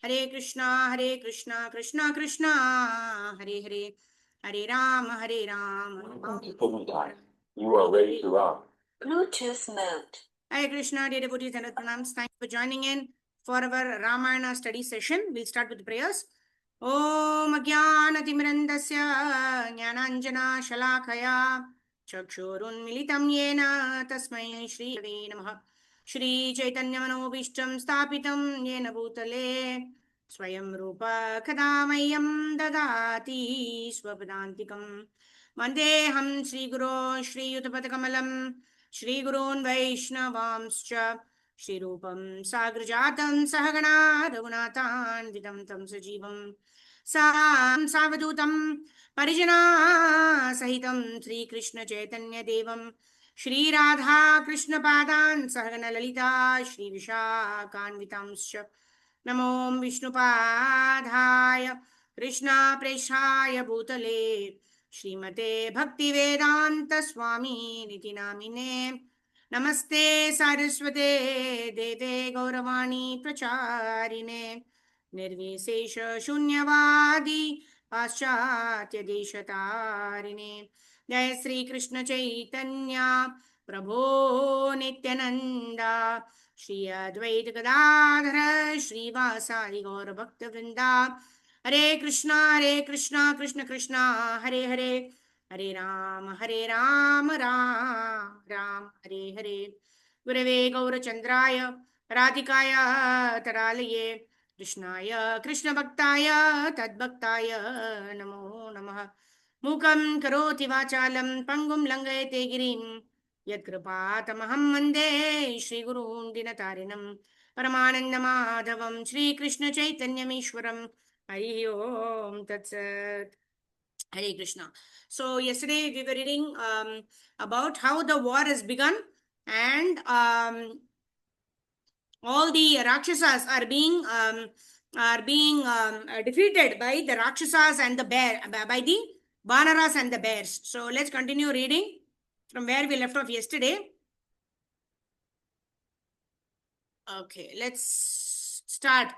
Hare Krishna, Krishna Krishna, Hare Hare, Hare Ram. Thank you for me, guys. You are ready to rock. Bluetooth mode. Hare Krishna, dear devotees and pranams. Thanks for joining in for our Ramayana study session. We'll start with the prayers. Om Ajnanatimrandasya Jnananjana Shalakaya Chakshurunmilitam Yena Tasmai Shri Hare Namaha Shri Chaitanya Manobishtam Stapitam Yena Bhutale Swayam Rupa Kadamayam Dadati Swapadantikam Vandeham Sri Guru Shri Yuddha Shri Gurun Vaishnavamscha Shri Rupam Sagrajatam Sahagana Raghunathan Vidam Tam Sajivam Savadutam Parijana Sahitam Sri Krishna Chaitanya Devam Shri Radha Krishna Padan Sahagana Lalita Shri Vishakanvitamscha Namo Vishnupadhaya Krishna Preshaya Bhutale Srimate Bhaktivedanta Swami Niti Namine Namaste Saraswate Deve Gauravani Pracharine Nirvisesha Shunyavadi Paschatya Deshatarine Jai Sri Krishna Chaitanya Prabhu Nityananda Shri Advaita Gadadhara Shri Vasari Gaura Bhakta Vrinda Hare Krishna, Krishna Krishna, Hare Hare, Hare Ram, Ram, Hare Hare. Gurave Gaurachandraya, Radhikaya, Taralaye, Krishnaya, Krishna Bhaktaya, Tadbhaktaya, Namo Namaha. Mukam Karoti Vachalam, Pangum Langayate Girim, Yatkripātamaham Vande, Shri Gurun Dinatarinam, Paramananda Madhavam, Shri Krishna Chaitanyamishwaram, Hari Om Tat Sat. Hare Krishna. So yesterday we were reading about how the war has begun, and all the Rakshasas are being defeated by the Rakshasas and the bear, by the vanaras and the bears. So let's continue reading from where we left off yesterday. Okay, let's start.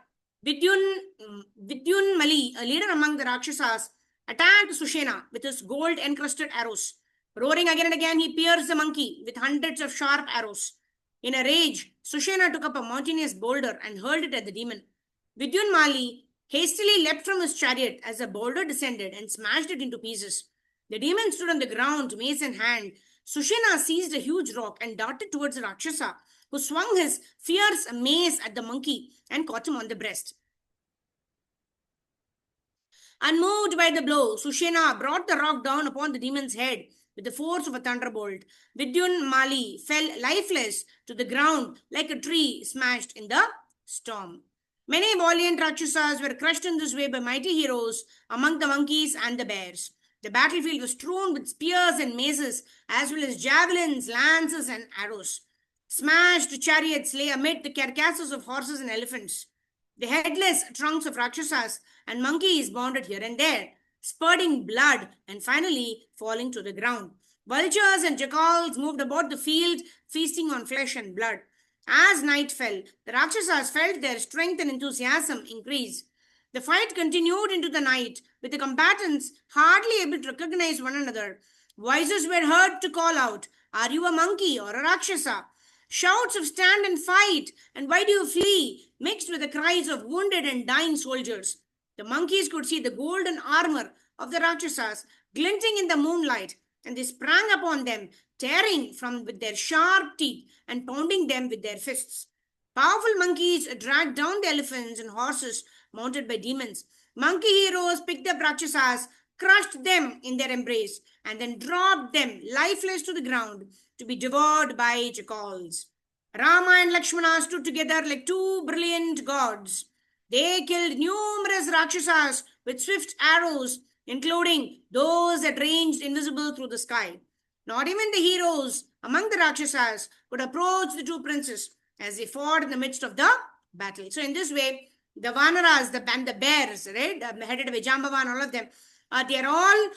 Vidyun Mali, a leader among the Rakshasas, attacked Sushena with his gold-encrusted arrows. Roaring again and again, he pierced the monkey with hundreds of sharp arrows. In a rage, Sushena took up a mountainous boulder and hurled it at the demon. Vidyun Mali hastily leapt from his chariot as the boulder descended and smashed it into pieces. The demon stood on the ground, mace in hand. Sushena seized a huge rock and darted towards the Rakshasa, who swung his fierce mace at the monkey and caught him on the breast. Unmoved by the blow, Sushena brought the rock down upon the demon's head with the force of a thunderbolt. Vidyun Mali fell lifeless to the ground like a tree smashed in the storm. Many valiant Rakshasas were crushed in this way by mighty heroes among the monkeys and the bears. The battlefield was strewn with spears and maces, as well as javelins, lances, and arrows. Smashed chariots lay amid the carcasses of horses and elephants. The headless trunks of Rakshasas and monkeys bounded here and there, spurting blood and finally falling to the ground. Vultures and jackals moved about the field, feasting on flesh and blood. As night fell, the Rakshasas felt their strength and enthusiasm increase. The fight continued into the night, with the combatants hardly able to recognize one another. Voices were heard to call out, "Are you a monkey or a Rakshasa?" Shouts of "Stand and fight," and "Why do you flee?" mixed with the cries of wounded and dying soldiers. The monkeys could see the golden armor of the Rakshasas glinting in the moonlight, and they sprang upon them, tearing from with their sharp teeth and pounding them with their fists. Powerful monkeys dragged down the elephants and horses mounted by demons. Monkey heroes picked up Rakshasas, crushed them in their embrace, and then dropped them lifeless to the ground to be devoured by jackals. Rama and Lakshmana stood together like two brilliant gods. They killed numerous Rakshasas with swift arrows, including those that ranged invisible through the sky. Not even the heroes among the Rakshasas could approach the two princes as they fought in the midst of the battle. So in this way, the vanaras, and the bears, right, headed by Jambavan, all of them, they are all,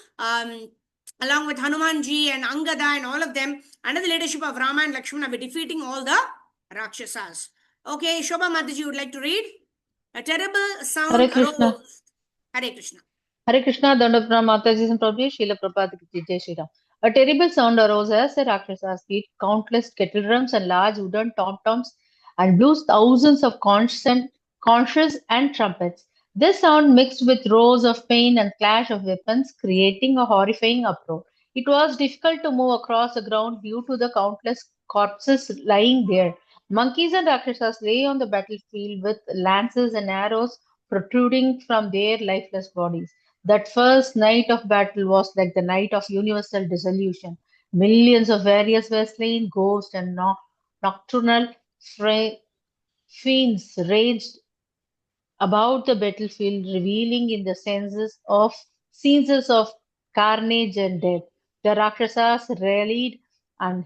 along with Hanumanji and Angada and all of them, under the leadership of Rama and Lakshmana, were defeating all the Rakshasas. Okay, Shobha Mataji, would like to read? A terrible sound Hare Krishna. arose. Hare Krishna. Hare Krishna, Dandapram, Mataji and Prabhu, Srila Prabhupada Ki Jai Shri Ram. A terrible sound arose as the Rakshasas beat countless kettle drums and large wooden tom-toms and blew thousands of conches and trumpets. This sound mixed with roars of pain and clash of weapons, creating a horrifying uproar. It was difficult to move across the ground due to the countless corpses lying there. Monkeys and Rakshasas lay on the battlefield with lances and arrows protruding from their lifeless bodies. That first night of battle was like the night of universal dissolution. Millions of warriors were slain, ghosts and nocturnal fra- fiends raged about the battlefield, revealing in the scenes of carnage and death. The Rakshasas rallied and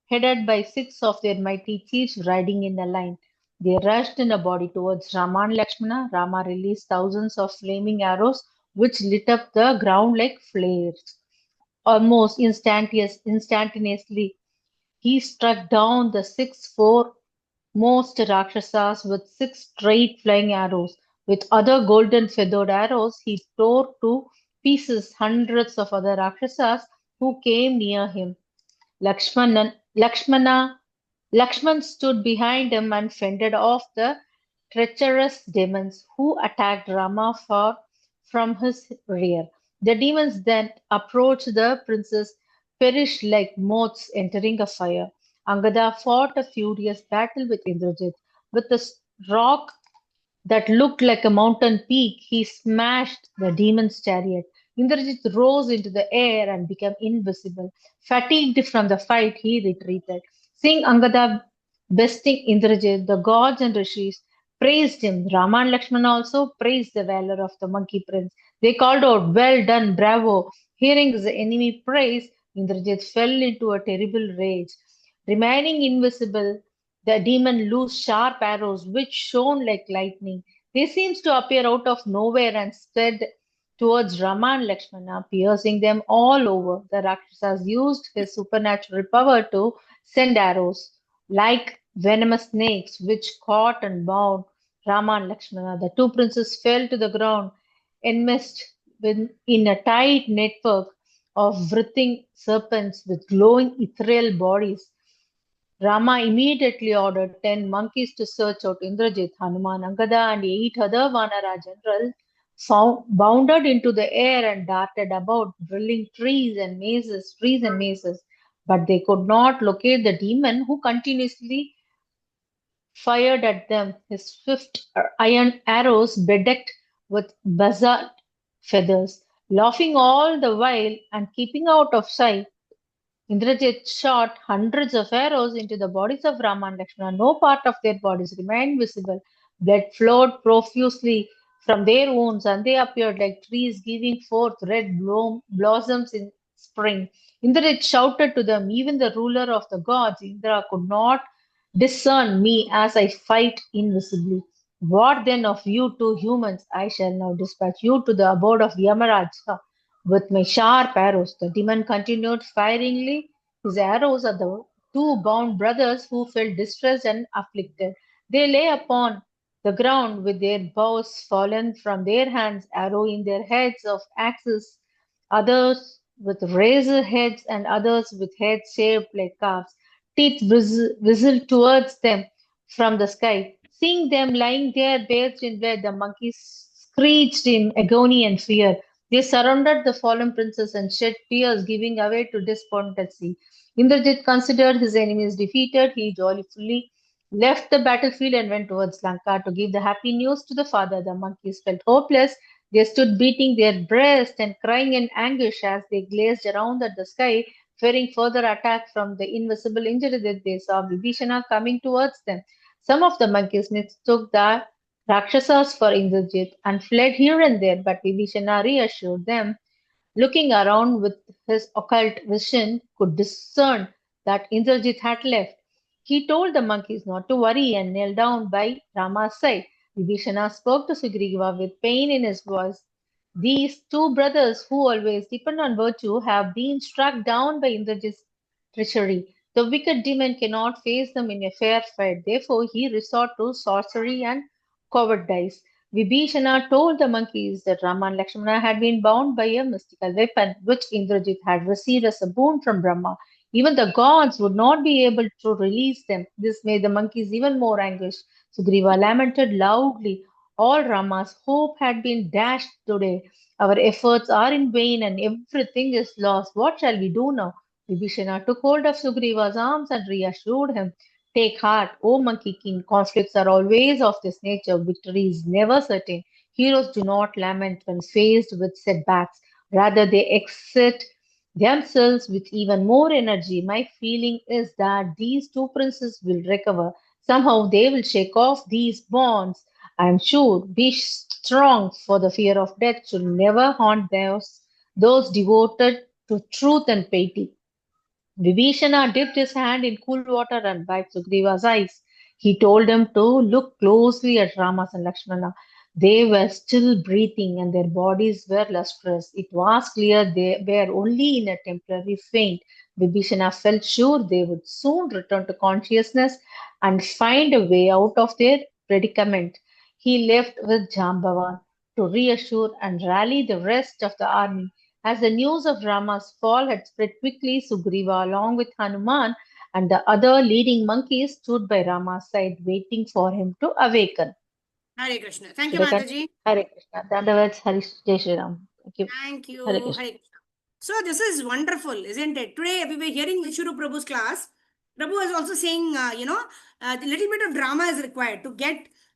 headed by six of their mighty chiefs riding in a line. They rushed in a body towards Rama and Lakshmana. Rama released thousands of flaming arrows which lit up the ground like flares. Almost instantaneously, he struck down the six foremost Rakshasas with six straight flying arrows. With other golden feathered arrows, he tore to pieces hundreds of other Rakshasas who came near him. Lakshmanan, Lakshmana, Lakshman stood behind him and fended off the treacherous demons who attacked Rama from his rear. The demons then approached the princess, perished like moths entering a fire. Angada fought a furious battle with Indrajit. With a rock that looked like a mountain peak, he smashed the demon's chariot. Indrajit rose into the air and became invisible. Fatigued from the fight, he retreated. Seeing Angada besting Indrajit, the gods and rishis praised him. Rama and Lakshmana also praised the valor of the monkey prince. They called out, "Well done, bravo!" Hearing his enemy praise, Indrajit fell into a terrible rage. Remaining invisible, the demon loosed sharp arrows which shone like lightning. They seemed to appear out of nowhere and sped towards Rama and Lakshmana, piercing them all over. The Rakshasas used his supernatural power to send arrows like venomous snakes which caught and bound Rama and Lakshmana. The two princes fell to the ground, enmeshed in a tight network of writhing serpents with glowing ethereal bodies. Rama immediately ordered 10 monkeys to search out Indrajit, Hanuman, Angada, and 8 other Vanara generals bounded into the air and darted about, drilling trees and mazes. But they could not locate the demon who continuously fired at them, his swift iron arrows bedecked with basalt feathers. Laughing all the while and keeping out of sight, Indrajit shot hundreds of arrows into the bodies of Rama and Lakshmana. No part of their bodies remained visible. Blood flowed profusely from their wounds, and they appeared like trees giving forth red blossoms in spring. Indrajit shouted to them, "Even the ruler of the gods, Indra, could not discern me as I fight invisibly. What then of you two humans? I shall now dispatch you to the abode of Yamaraja with my sharp arrows." The demon continued firingly his arrows at the two bound brothers who felt distressed and afflicted. They lay upon the ground with their bows fallen from their hands, arrow in their heads of axes, others with razor heads and others with heads shaped like calves. Teeth whistled towards them from the sky. Seeing them lying there bathed in blood, the monkeys screeched in agony and fear. They surrounded the fallen princess and shed tears, giving way to despondency. Indrajit considered his enemies defeated. He joyfully left the battlefield and went towards Lanka to give the happy news to the father. The monkeys felt hopeless. They stood beating their breasts and crying in anguish as they gazed around at the sky, fearing further attack from the invisible injury that they saw Vibhishana coming towards them. Some of the monkeys mistook the Rakshasas for Indrajit and fled here and there, but Vibhishana reassured them. Looking around with his occult vision, could discern that Indrajit had left. He told the monkeys not to worry and knelt down by Rama's side. Vibhishana spoke to Sugriva with pain in his voice. These two brothers, who always depend on virtue, have been struck down by Indrajit's treachery. The wicked demon cannot face them in a fair fight. Therefore, he resorted to sorcery and cowardice. Vibhishana told the monkeys that Rama and Lakshmana had been bound by a mystical weapon which Indrajit had received as a boon from Brahma. Even the gods would not be able to release them. This made the monkeys even more anguished. Sugriva lamented loudly. All Rama's hope had been dashed today. Our efforts are in vain and everything is lost. What shall we do now? Vibhishana took hold of Sugriva's arms and reassured him. Take heart, O Monkey King. Conflicts are always of this nature. Victory is never certain. Heroes do not lament when faced with setbacks. Rather, they exert themselves with even more energy. My feeling is that these two princes will recover. Somehow they will shake off these bonds. I am sure. Be strong, for the fear of death should never haunt those devoted to truth and piety. Vibhishana dipped his hand in cool water and wiped Sugriva's eyes. He told him to look closely at Rama and Lakshmana. They were still breathing and their bodies were lustrous. It was clear they were only in a temporary faint. Vibhishana felt sure they would soon return to consciousness and find a way out of their predicament. He left with Jambavan to reassure and rally the rest of the army. As the news of Rama's fall had spread quickly, Sugriva, along with Hanuman and the other leading monkeys, stood by Rama's side, waiting for him to awaken. Hare Krishna. Thank you, Should I continue? Mataji. Hare Krishna. Dandavats Hari Jai Shri Ram. Thank you. Thank you. Hare Krishna. Hare Krishna. So this is wonderful, isn't it? Today we were hearing Vishnu Prabhu's class. Prabhu was also saying, a little bit of drama is required to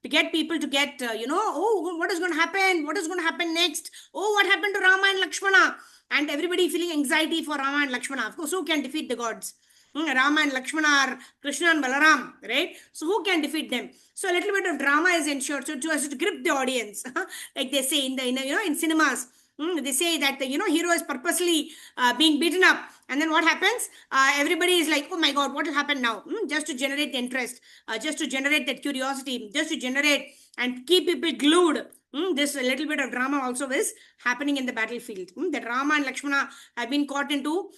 get people to get, oh, what is going to happen? What is going to happen next? Oh, what happened to Rama and Lakshmana? And everybody feeling anxiety for Rama and Lakshmana. Of course, who can defeat the gods? Rama and Lakshmana are Krishna and Balaram, right? So who can defeat them? So a little bit of drama is ensured, so to grip the audience, like they say in cinemas. They say that the hero is purposely being beaten up, and then what happens? Everybody is like, oh my god, what will happen now? Just to generate the interest, just to generate that curiosity, just to generate and keep people glued. This a little bit of drama also is happening in the battlefield. That Rama and Lakshmana have been caught into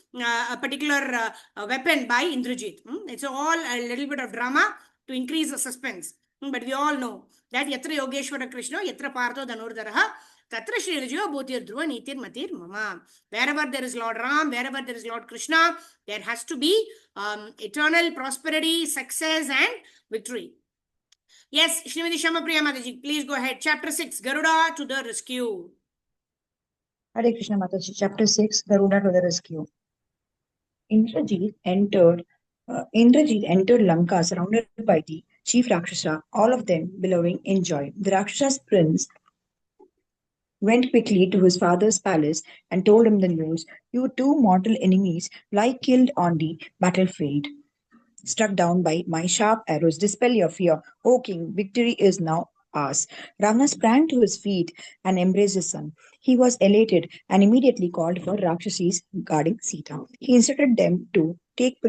a particular weapon by Indrajit. It's all a little bit of drama to increase the suspense. But we all know that Yatra Yogeshwara Krishna, Yatra Partho Dhanurdharaha, Tatra Shri Rajiva Bhutir Dhruva Nitir Matir Mama. Wherever there is Lord Ram, wherever there is Lord Krishna, there has to be eternal prosperity, success, and victory. Yes, Srimati Shamapriya Mataji, please go ahead. Chapter 6, Garuda to the rescue. Hare Krishna Mataji, Chapter 6, Garuda to the rescue. Indrajit entered Lanka surrounded by the chief Rakshasa, all of them billowing in joy. The Rakshasa's prince went quickly to his father's palace and told him the news. Your two mortal enemies lie killed on the battlefield, struck down by my sharp arrows. Dispel your fear, O king, victory is now ours. Ravana sprang to his feet and embraced his son. He was elated and immediately called for Rakshasis guarding Sita. He instructed them to take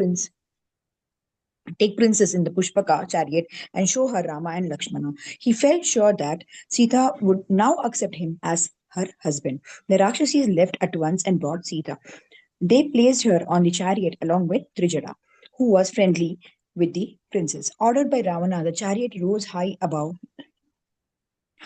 princess in the Pushpaka chariot and show her Rama and Lakshmana. He felt sure that Sita would now accept him as her husband. The Rakshasis left at once and brought Sita. They placed her on the chariot along with Trijata, who was friendly with the princess. Ordered by Ravana, the chariot rose high above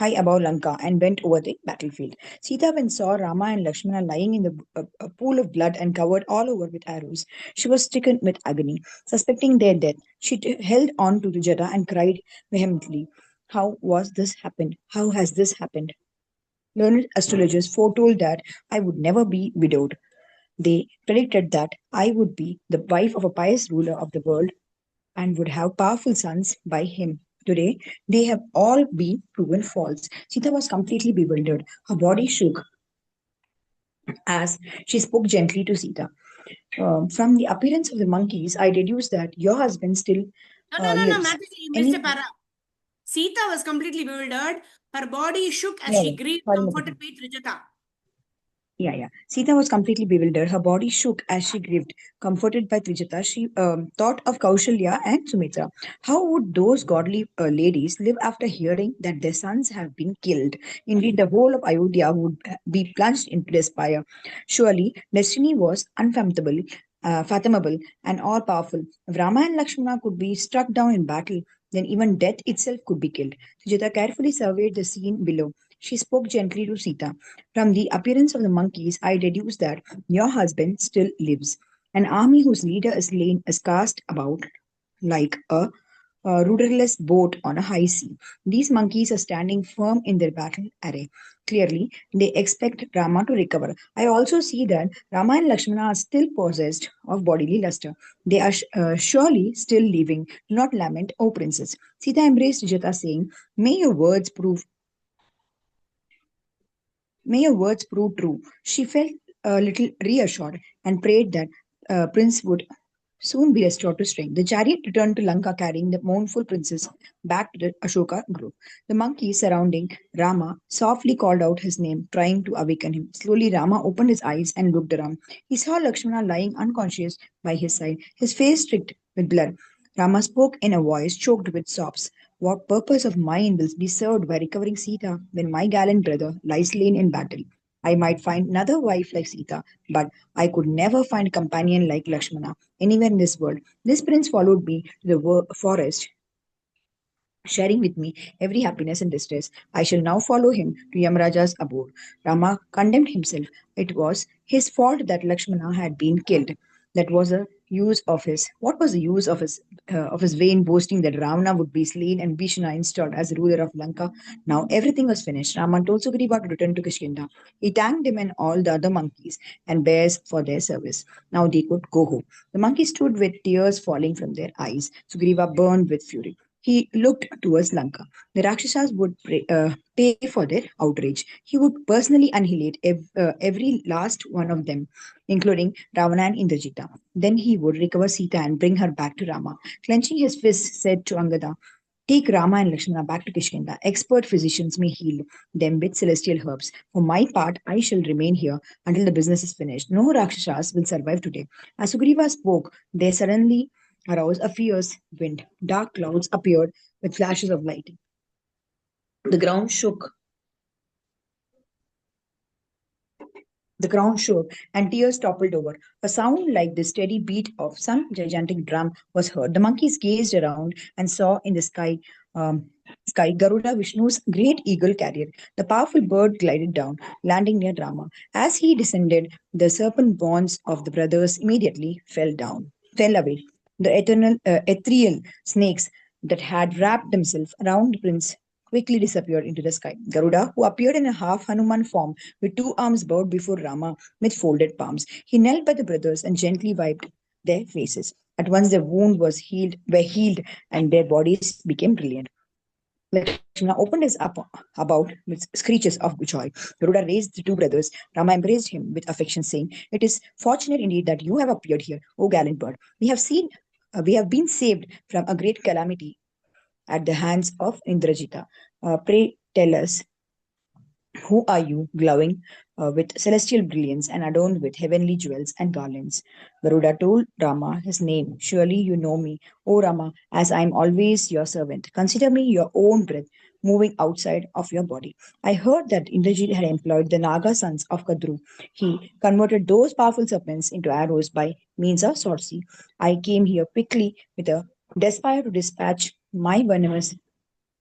Lanka and went over the battlefield. Sita then saw Rama and Lakshmana lying in a pool of blood and covered all over with arrows. She was stricken with agony. Suspecting their death, she held on to Trijata and cried vehemently, How was this happened? How has this happened? Learned astrologers foretold that I would never be widowed. They predicted that I would be the wife of a pious ruler of the world and would have powerful sons by him. Today, they have all been proven false. Sita was completely bewildered. Her body shook as she spoke gently to Sita. From the appearance of the monkeys, I deduce that your husband still No, lives. Mataji, you missed a para. Sita was completely bewildered. Her body shook as she grieved, comforted by Trijata. Yeah. Sita was completely bewildered. Her body shook as she grieved. Comforted by Trijata, she thought of Kaushalya and Sumitra. How would those godly ladies live after hearing that their sons have been killed? Indeed, the whole of Ayodhya would be plunged into despair. Surely, destiny was unfathomable, fathomable, and all powerful. If Rama and Lakshmana could be struck down in battle, then even death itself could be killed. Sujata carefully surveyed the scene below. She spoke gently to Sita. From the appearance of the monkeys, I deduce that your husband still lives. An army whose leader is slain is cast about like a rudderless boat on a high sea. These monkeys are standing firm in their battle array. Clearly, they expect Rama to recover. I also see that Rama and Lakshmana are still possessed of bodily luster. They are surely still living. Do not lament, O princess. Sita embraced Jata, saying, May your words prove true. She felt a little reassured and prayed that Prince would soon be restored to strength. The chariot returned to Lanka carrying the mournful princess back to the Ashoka grove. The monkey surrounding Rama softly called out his name, trying to awaken him. Slowly, Rama opened his eyes and looked around. He saw Lakshmana lying unconscious by his side, his face streaked with blood. Rama spoke in a voice choked with sobs. What purpose of mine will be served by recovering Sita when my gallant brother lies slain in battle? I might find another wife like Sita, but I could never find a companion like Lakshmana anywhere in this world. This prince followed me to the forest, sharing with me every happiness and distress. I shall now follow him to Yamraja's abode. Rama condemned himself. It was his fault that Lakshmana had been killed. That was a use of his. What was the use of his vain boasting that Ravana would be slain and Bhishana installed as ruler of Lanka? Now everything was finished. Rama told Sugriva to return to Kishkinda. He thanked him and all the other monkeys and bears for their service. Now they could go home. The monkeys stood with tears falling from their eyes. Sugriva burned with fury. He looked towards Lanka. The Rakshasas would pay for their outrage. He would personally annihilate every last one of them, including Ravana and Indrajita. Then he would recover Sita and bring her back to Rama. Clenching his fists, said to Angada, take Rama and Lakshmana back to Kishkinda. Expert physicians may heal them with celestial herbs. For my part, I shall remain here until the business is finished. No Rakshasas will survive today. As Sugriva spoke, there suddenly arose a fierce wind. Dark clouds appeared with flashes of lightning. The ground shook. The ground shook and tears toppled over. A sound like the steady beat of some gigantic drum was heard. The monkeys gazed around and saw in the sky Garuda, Vishnu's great eagle carrier. The powerful bird glided down, landing near Rama. As he descended, the serpent bonds of the brothers immediately fell away. The ethereal snakes that had wrapped themselves around the prince quickly disappeared into the sky. Garuda, who appeared in a half Hanuman form with two arms bowed before Rama with folded palms, he knelt by the brothers and gently wiped their faces. At once their wound were healed, and their bodies became brilliant. Lakshmana opened his about with screeches of joy. Garuda raised the two brothers. Rama embraced him with affection, saying, "It is fortunate indeed that you have appeared here, O gallant bird. We have been saved from a great calamity at the hands of Indrajita. Pray tell us, who are you, glowing with celestial brilliance and adorned with heavenly jewels and garlands?" Garuda told Rama his name. Surely you know me, O Rama, as I am always your servant. Consider me your own breath moving outside of your body. I heard that Indrajit had employed the Naga sons of Kadru. He converted those powerful serpents into arrows by means of sorcery. I came here quickly with a desire to dispatch my venomous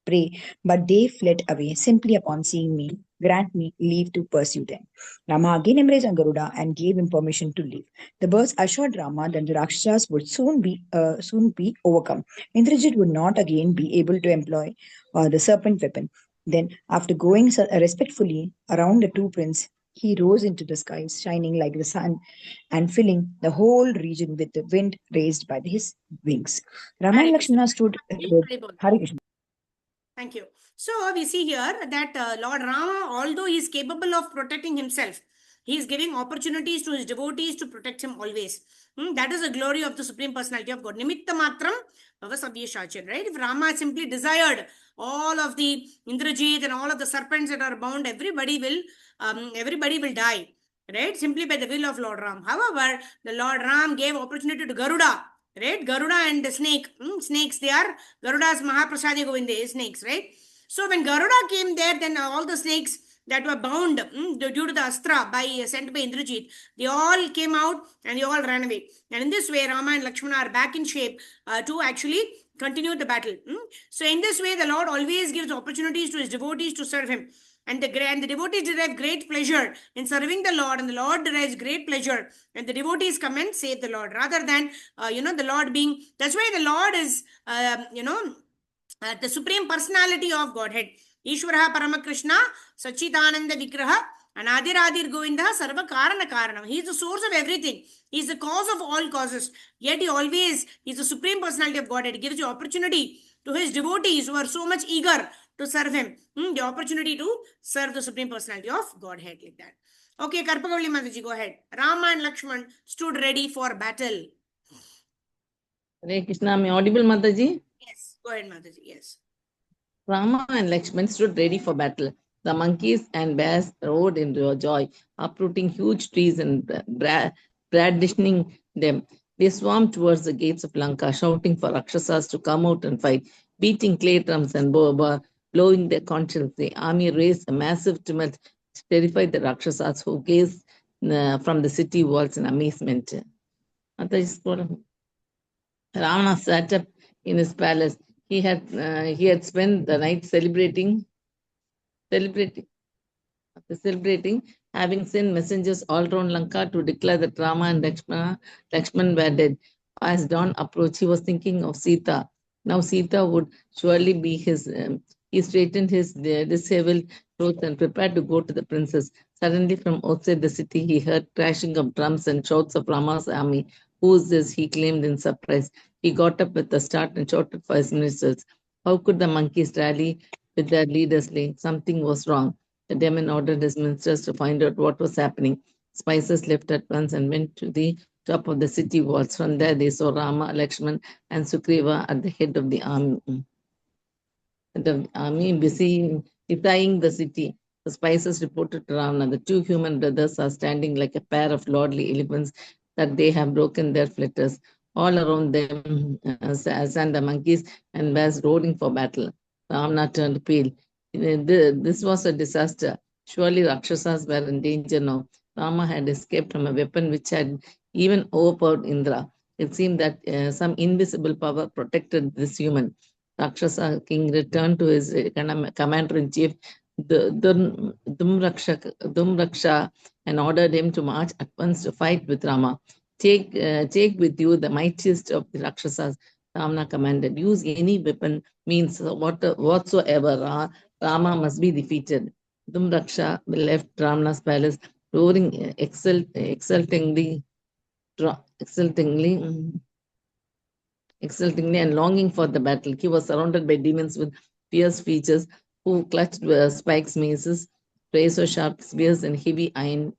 prey, but they fled away simply upon seeing me. Grant me leave to pursue them. Rama again embraced Garuda and gave him permission to leave. The birds assured Rama that the Rakshasas would soon be overcome. Indrajit would not again be able to employ the serpent weapon. Then, after going respectfully around the two princes, he rose into the skies, shining like the sun and filling the whole region with the wind raised by his wings. Rama Hare and Krishna. Lakshmana stood at the Hare Bol. Hare Krishna. Thank you. So we see here that Lord Rama, although he is capable of protecting himself, he is giving opportunities to his devotees to protect him always. That is the glory of the Supreme Personality of God. Nimitta matram bhavasabhyashachan, right? If Rama simply desired all of the Indrajit and all of the serpents that are bound, everybody will die, right? Simply by the will of Lord Ram. However, the Lord Ram gave opportunity to Garuda, right? Garuda and the snake, snakes, they are Garuda's Mahaprasadi Govinde, snakes, right? So when Garuda came there, then all the snakes that were bound due to the astra sent by Indrajit, they all came out and they all ran away. And in this way, Rama and Lakshmana are back in shape to actually continue the battle. So in this way, the Lord always gives opportunities to his devotees to serve him. And the devotees derive great pleasure in serving the Lord, and the Lord derives great pleasure when the devotees come and save the Lord, rather than the Lord being. That's why the Lord is the supreme personality of Godhead. Ishvara Paramakrishna Sachidananda Vigraha Anadiradir Govinda Sarva Karana Karanam. He is the source of everything. He is the cause of all causes. Yet he is the supreme personality of Godhead. He gives the opportunity to his devotees who are so much eager to serve him. The opportunity to serve the supreme personality of Godhead, like that. Okay, Karpagavali Mataji, go ahead. Rama and Lakshman stood ready for battle. Hare Krishna, am I audible, Mataji? Yes, go ahead, Mataji. Yes. Rama and Lakshman stood ready for battle. The monkeys and bears rode in joy, uprooting huge trees and brandishing them. They swarmed towards the gates of Lanka, shouting for Rakshasas to come out and fight, beating clay drums and blowing their conches. The army raised a massive tumult, which terrified the Rakshasas, who gazed from the city walls in amazement. Ravana sat up in his palace. He had spent the night celebrating, having sent messengers all around Lanka to declare that Rama and Lakshman were dead. As dawn approached, he was thinking of Sita. Now Sita would surely be his. He straightened his disheveled clothes and prepared to go to the princess. Suddenly, from outside the city, he heard crashing of drums and shouts of Rama's army. Who is this? He claimed in surprise. He got up with a start and shouted for his ministers. How could the monkeys rally with their leaders saying something was wrong? The demon ordered his ministers to find out what was happening. Spices left at once and went to the top of the city walls. From there, they saw Rama, Lakshman, and Sugriva at the head of the army busy defying the city. The spices reported to Ravana, the two human brothers are standing like a pair of lordly elephants, that they have broken their flitters. All around them stand the monkeys and bears roaring for battle. Ravana turned pale. This was a disaster. Surely Rakshasas were in danger now. Rama had escaped from a weapon which had even overpowered Indra. It seemed that some invisible power protected this human. Rakshasa king returned to his commander-in-chief, Dhumraksha, and ordered him to march at once to fight with Rama. Take with you the mightiest of the Rakshasas, Ravana commanded. Use any weapon, means whatsoever. Rama must be defeated. Dhumraksha left Ravana's palace, roaring exultingly, and longing for the battle. He was surrounded by demons with fierce features who clutched spikes, maces, razor-sharp spears, and heavy iron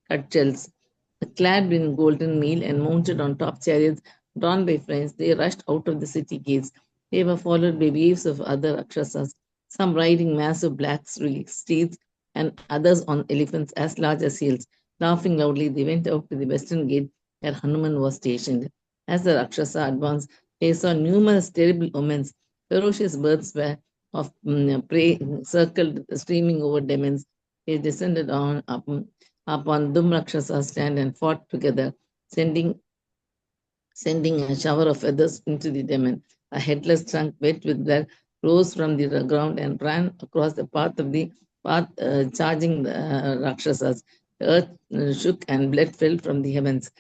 cudgels. Clad in golden mail and mounted on top chariots drawn by friends, they rushed out of the city gates. They were followed by waves of other Rakshasas, some riding massive black steeds and others on elephants as large as hills. Laughing loudly, they went out to the western gate where Hanuman was stationed. As the Rakshasa advanced, they saw numerous terrible omens. Ferocious birds were of prey circled, streaming over demons. They descended upon Dhumrakshasa's stand and fought together, sending a shower of feathers into the demon. A headless trunk wet with blood rose from the ground and ran across the path, charging the Rakshasas. The earth shook and blood fell from the heavens.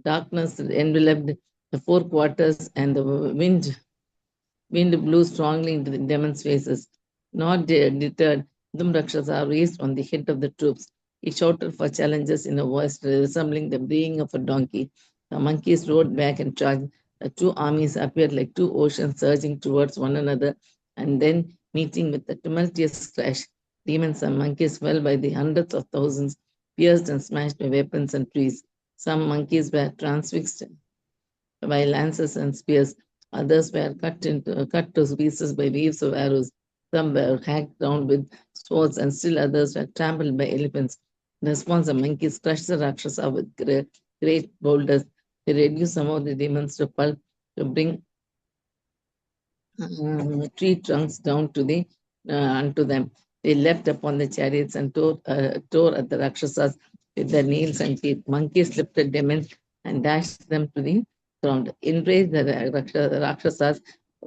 Darkness enveloped the four quarters, and the wind blew strongly into the demons' faces. Not deterred, Dhumrakshasa raised on the head of the troops. He shouted for challenges in a voice resembling the braying of a donkey. The monkeys rode back and charged. The two armies appeared like two oceans surging towards one another and then meeting with a tumultuous crash. Demons and monkeys fell by the hundreds of thousands, pierced and smashed by weapons and trees. Some monkeys were transfixed by lances and spears. Others were cut to pieces by waves of arrows. Some were hacked down with swords, and still others were trampled by elephants. In response, the monkeys crushed the Rakshasa with great boulders. They reduced some of the demons to pulp to bring tree trunks down to unto them. They leapt upon the chariots and tore at the Rakshasas with their nails and teeth. Monkeys lifted demons and dashed them to the ground. Enraged, the Rakshasas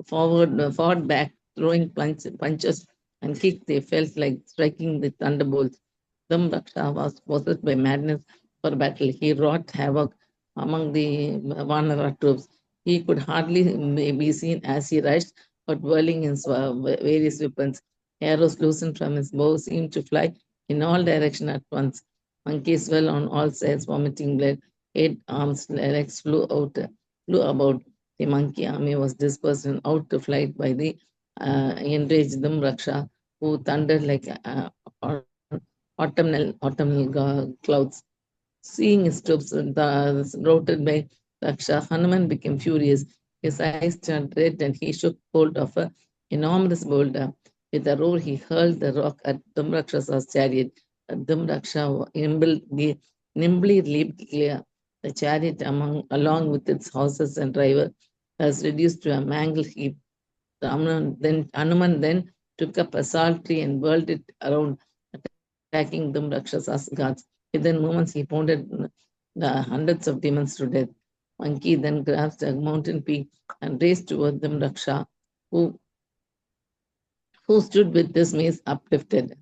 fought back, throwing punches and kicks. They felt like striking the thunderbolts. Raksha was possessed by madness for battle. He wrought havoc among the Vanara troops. He could hardly be seen as he rushed, but whirling his various weapons. Arrows loosened from his bow seemed to fly in all directions at once. Monkeys fell on all sides, vomiting blood. Eight arms, legs flew about. The monkey army was dispersed and out to flight by the enraged Raksha, who thundered like autumnal clouds. Seeing his troops routed by Raksha, Hanuman became furious. His eyes turned red and he shook hold of an enormous boulder. With a roar, he hurled the rock at Dhumrakshasa's chariot. Dhumraksha nimbly leaped clear. The chariot, along with its horses and driver, was reduced to a mangled heap. Hanuman then took up a salt tree and whirled it around, attacking Dhumrakshasa's guards. Within moments, he pounded the hundreds of demons to death. Monkey then grasped a mountain peak and raced toward Dhumraksha, who stood with his mace uplifted.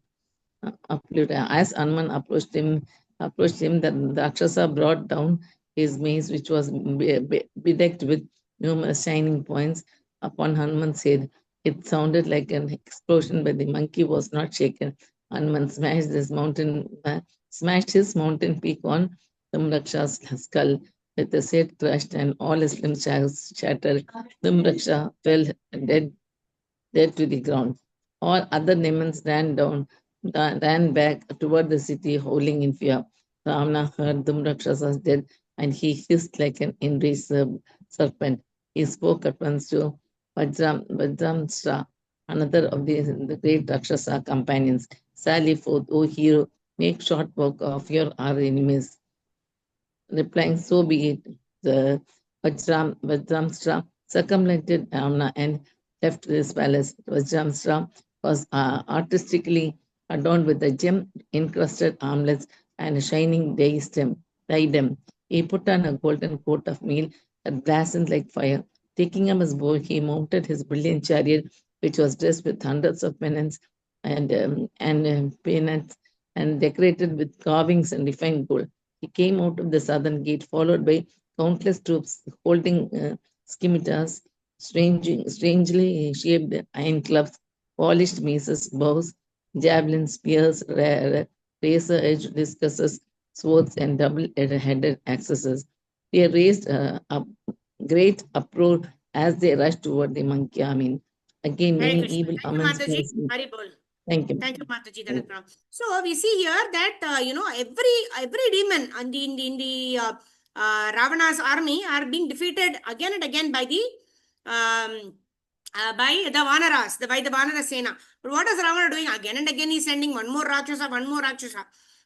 As Hanuman approached him, the Rakshasa brought down his mace, which was bedecked with numerous shining points, upon Hanuman's head. It sounded like an explosion, but the monkey was not shaken. Hanuman smashed his mountain peak on Dhumraksha's skull, with his head crushed and all his limbs shattered. Dhumraksha fell dead to the ground. All other demons ran back toward the city, howling in fear. Ravana heard Dhumrakshasa's death, and he hissed like an enraged serpent. He spoke at once to Vajramstra, another of the great Rakshasa companions. Sally forth, O hero, make short work of our enemies. Replying, so be it. The Vajramstra circumvented Ravana and left his palace. Vajramstra was artistically adorned with a gem-encrusted armlets and a shining diadem. He put on a golden coat of mail that blazed like fire. Taking up his bow, he mounted his brilliant chariot, which was dressed with hundreds of pennants and decorated with carvings and refined gold. He came out of the southern gate, followed by countless troops holding scimitars, strangely shaped iron clubs, polished maces, bows, javelins, spears, razor-edged discuses, swords, and double-headed axes. They raised a great uproar as they rushed toward the monkey army. Again, Hare many Krishna. evil Thank you, omens. Mataji. Hari bol. Thank you. Thank you, Mataji. Dhanapram. So we see here that every demon in the Ravana's army are being defeated again and again by the vanaras, by the vanara sena. But what is Ravana doing? Again and again he's sending one more Rakshasa,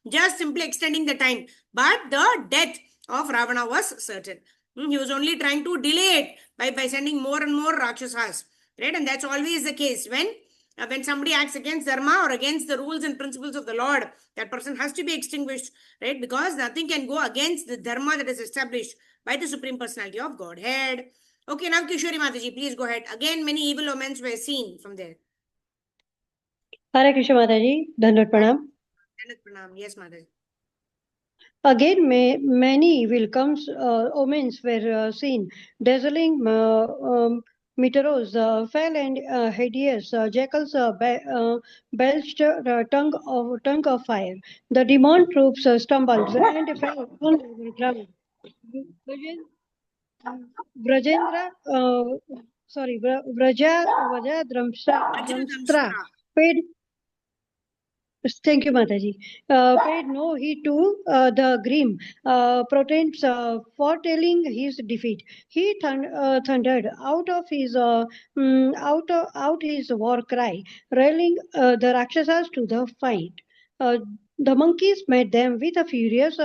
just simply extending the time. But the death of Ravana was certain. He was only trying to delay it by sending more and more Rakshasas. Right? And that's always the case. When somebody acts against dharma or against the rules and principles of the Lord, that person has to be extinguished, right? Because nothing can go against the dharma that is established by the Supreme Personality of Godhead. Okay, now Kishori Mataji, please go ahead. Again, many evil omens were seen from there. Hare Krishna Mataji, Dhanvat Pranam. Dhanvat Pranam, yes, Mataji. Again, many evil omens were seen. Dazzling meteors fell and hideous jackals belched tongue of fire. The demon troops stumbled and fell on the ground. Vrajadramstra paid. Thank you, Mataji. Paid no heed to the grim portents foretelling his defeat. He thundered out his war cry, rallying the Rakshasas to the fight. The monkeys met them with a furious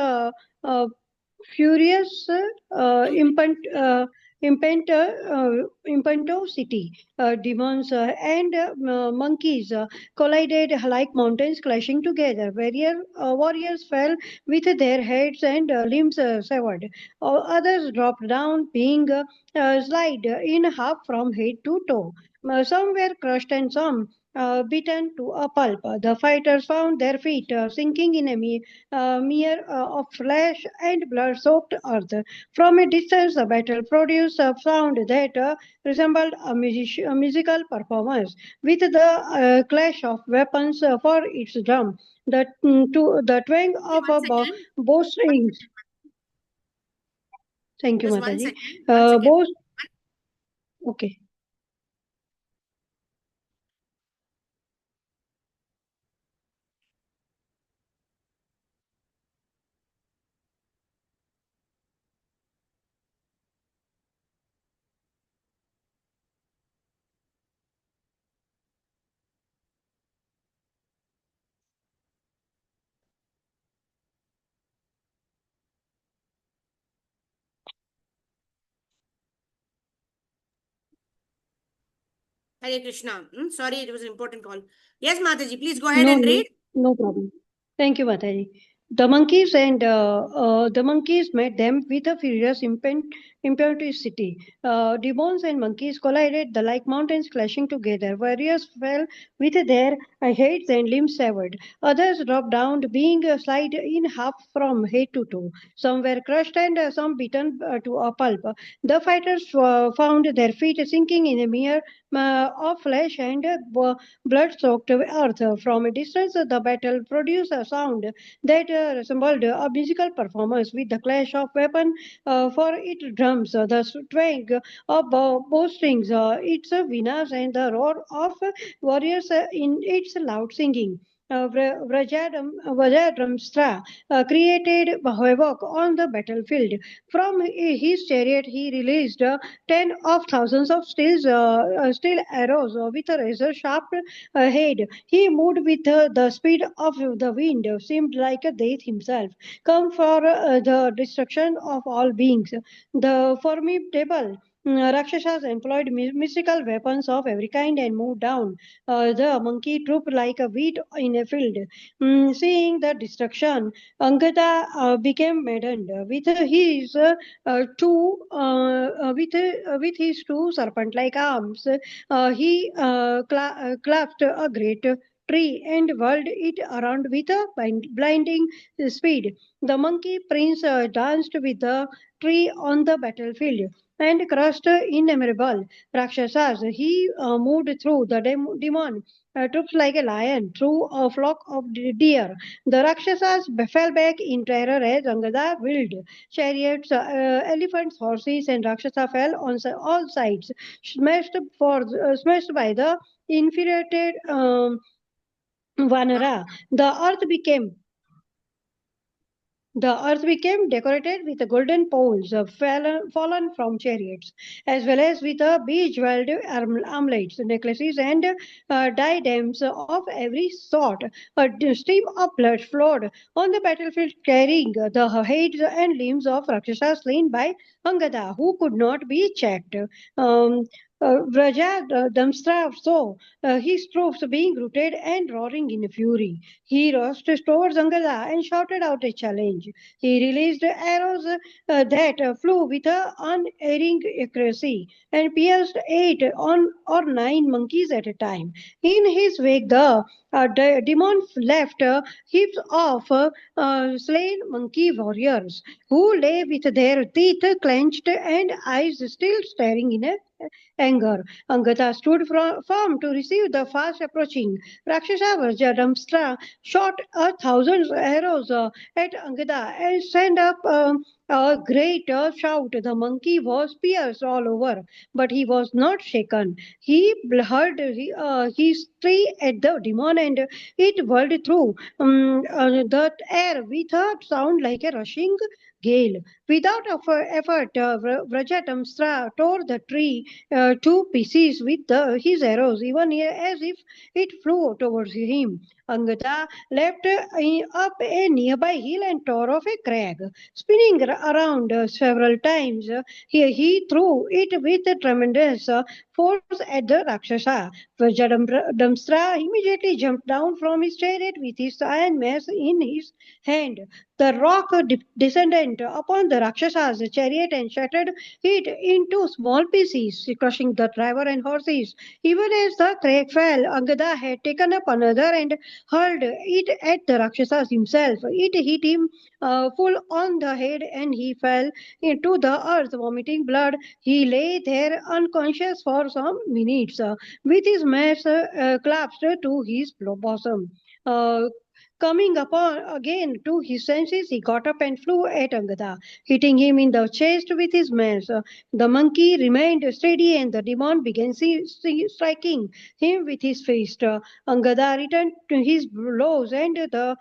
impetuosity. Demons and monkeys collided like mountains clashing together. Warriors fell with their heads and limbs severed. Others dropped down, being slid in half from head to toe. Some were crushed and some beaten to a pulp. The fighters found their feet sinking in a mere of flesh and blood-soaked earth. From a distance, the battle produced a sound that resembled a musical performance, with the clash of weapons for its drum, the twang Okay, of one a second. bowstrings. Thank you, Just one Mataji. second. One second. Bow. Okay. Hare Krishna. Sorry, it was an important call. Yes, Mataji, please go ahead No, and no, read. no problem. Thank you, Mataji. The monkeys met them with a furious impetuosity. Demons and monkeys collided, the like mountains clashing together. Warriors fell with their heads and limbs severed. Others dropped down, being sliced in half from head to toe. Some were crushed and some beaten to a pulp. The fighters found their feet sinking in a mere of flesh and blood-soaked earth. From a distance, the battle produced a sound that resembled a musical performance, with the clash of weapon for its drums, the twang of bowstrings, its vanaras, and the roar of warriors in its loud singing. Vrajadamstra created havoc on the battlefield. From his chariot, he released 10 of thousands of steel arrows with a razor sharp head. He moved with the speed of the wind, seemed like a death himself, come for the destruction of all beings. The formidable Rakshasas employed mystical weapons of every kind and moved down the monkey troop like a wheat in a field. Seeing the destruction, Angada became maddened. With his two serpent-like arms, he clasped a great tree and whirled it around with a blinding speed. The monkey prince danced with the tree on the battlefield and crushed innumerable Rakshasas. He moved through the demon troops like a lion through a flock of deer. The Rakshasas fell back in terror as Angada wheeled. Chariots, elephants, horses, and Rakshasa fell on all sides, smashed by the infuriated Vanara. The earth became decorated with golden poles fallen from chariots, as well as with bejeweled armlets, necklaces, and diadems of every sort. A stream of blood flowed on the battlefield, carrying the heads and limbs of Rakshasas slain by Angada, who could not be checked. Um, Damstra saw his troops being routed and roaring in fury. He rushed towards Angada and shouted out a challenge. He released arrows that flew with unerring accuracy and pierced 8 or 9 monkeys at a time. In his wake, the demon left heaps of slain monkey warriors who lay with their teeth clenched and eyes still staring in anger. Angada stood firm to receive the fast approaching Rakshasa Vajradamstra, shot 1,000 arrows at Angada and sent up a great shout. The monkey was pierced all over, but he was not shaken. He heard his tree at the demon and it whirled through the air with a sound like a rushing gale. Without effort, Vrajatamstra tore the tree to pieces with his arrows, even as if it flew towards him. Angada leapt up a nearby hill and tore off a crag, spinning around several times. He threw it with a tremendous force at the Rakshasa. Vajradamstra immediately jumped down from his chariot with his iron mace in his hand. The rock descended upon the Rakshasa's chariot and shattered it into small pieces, crushing the driver and horses. Even as the crag fell, Angada had taken up another and hurled it at the Rakshasa himself. It hit him full on the head and he fell into the earth, vomiting blood. He lay there unconscious for some minutes, with his mace clasped to his bosom. Uh, Coming upon again to his senses, he got up and flew at Angada, hitting him in the chest with his mace. The monkey remained steady, and the demon began striking him with his fist. Angada returned to his blows, and the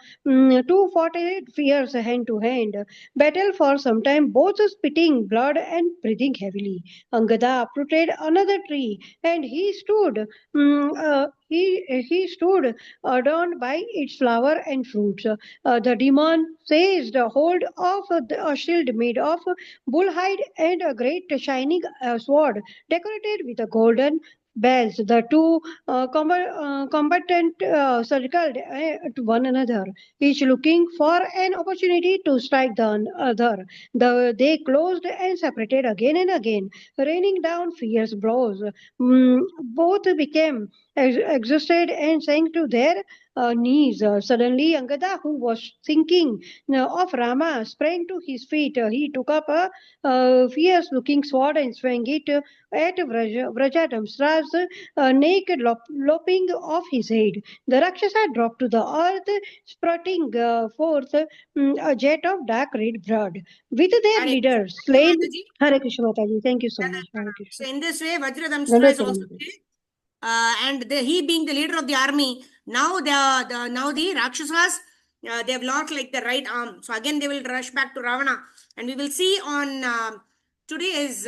two fought it fierce hand to hand. Battle for some time, both spitting blood and breathing heavily. Angada uprooted another tree, and he stood adorned by its flower and fruits. The demon seized hold of a shield made of bull hide and a great shining sword decorated with a golden bells. The two combatant circled to one another, each looking for an opportunity to strike the other. They closed and separated again and again, raining down fierce blows. Both became exhausted and sank to their knees. Suddenly, Angada, who was thinking of Rama, sprang to his feet. He took up a fierce-looking sword and swung it at Vrajadamstra's naked lopping off his head. The Rakshasa dropped to the earth, spurting forth a jet of dark red blood. With their Hare leader Krishna. Thank you, slain, Mataji. Hare Krishna Mataji, thank you so That much. is Hare Pranam. So Krishna. in this way, Vajradamstra is Dandavata also Mataji. killed. And he being the leader of the army, now the Rakshasas, they have lost like the right arm. So again, they will rush back to Ravana, and we will see on today is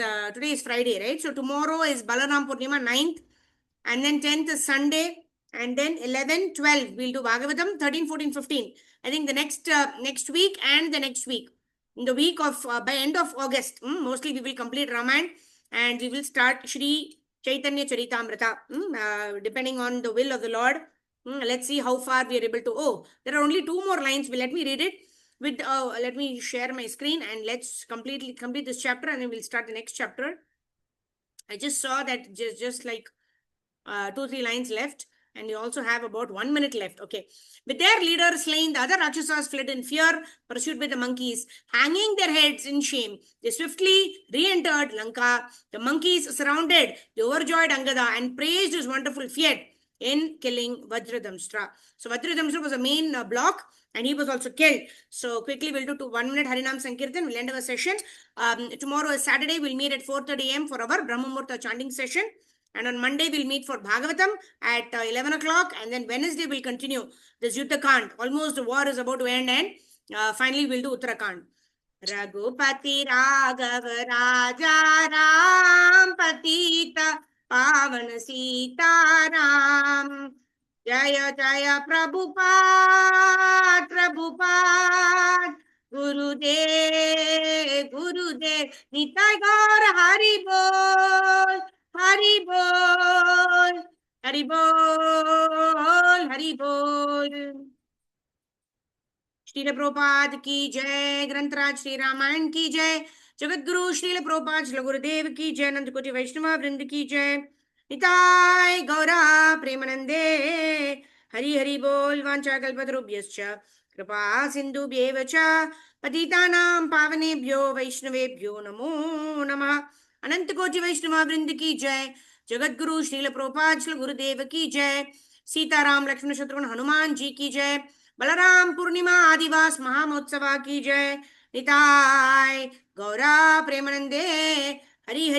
Friday, right? So tomorrow is Balaram Purnima 9th, and then 10th is Sunday, and then 11, 12 we'll do Bhagavatam, 13, 14, 15. I think the next week and the next week, in the week of by end of August, mostly we will complete Ramayana, and we will start Shri Chaitanya Charitamrita, depending on the will of the Lord. Let's see how far we are able to. Oh, there are only two more lines. Let me read it. Let me share my screen and let's complete this chapter, and then we'll start the next chapter. I just saw that just like 2-3 lines left, and you also have about 1 minute left. Okay. With their leader slain, the other Rakshasas fled in fear, pursued by the monkeys, hanging their heads in shame. They swiftly re-entered Lanka. The monkeys surrounded the overjoyed Angada and praised his wonderful feat in killing Vajradamstra. So Vajradamstra was a main block, and he was also killed. So quickly we'll do 1 minute Harinam Sankirtan. We'll end our session. Tomorrow is Saturday. We'll meet at 4:30 a.m. for our Brahma Muhurta chanting session. And on Monday, we'll meet for Bhagavatam at 11 o'clock. And then Wednesday, we'll continue this Yuddha Kand. Almost the war is about to end. And finally, we'll do Uttarakhand. Raghupati Raghav Raja Ram Patita Pavan Sita Ram Jaya Jaya Prabhupada Prabhupada Gurudev Gurudev Nitai Gaur Hari Bol Hari Bol Hari Bol Hari Bol. Srila Prabhupada की जय। ग्रंथराज श्री रामायण की जय। जगत गुरु श्रील प्रभुपाद श्री गुरुदेव की जय। अनंत कोटि वैष्णव वृंद की जय। निताय गौरा प्रेमानंदे हरि हरि बोल। वांछा कल्पतरुभ्यश्च कृपा सिन्धुभ्येव च पतितानां पावनेभ्यो वैष्णवेभ्यो नमो नमः। अनंत कोटि वैष्णव वृंद की जय। जगत गुरु श्रील प्रभुपाद श्री गुरुदेव की जय। सीताराम लक्ष्मण शत्रुघ्न हनुमान जी की जय। बलराम पूर्णिमा आदिवास महामहोत्सवा की जय। निताय गौरा प्रेमानंदे हरि हरि।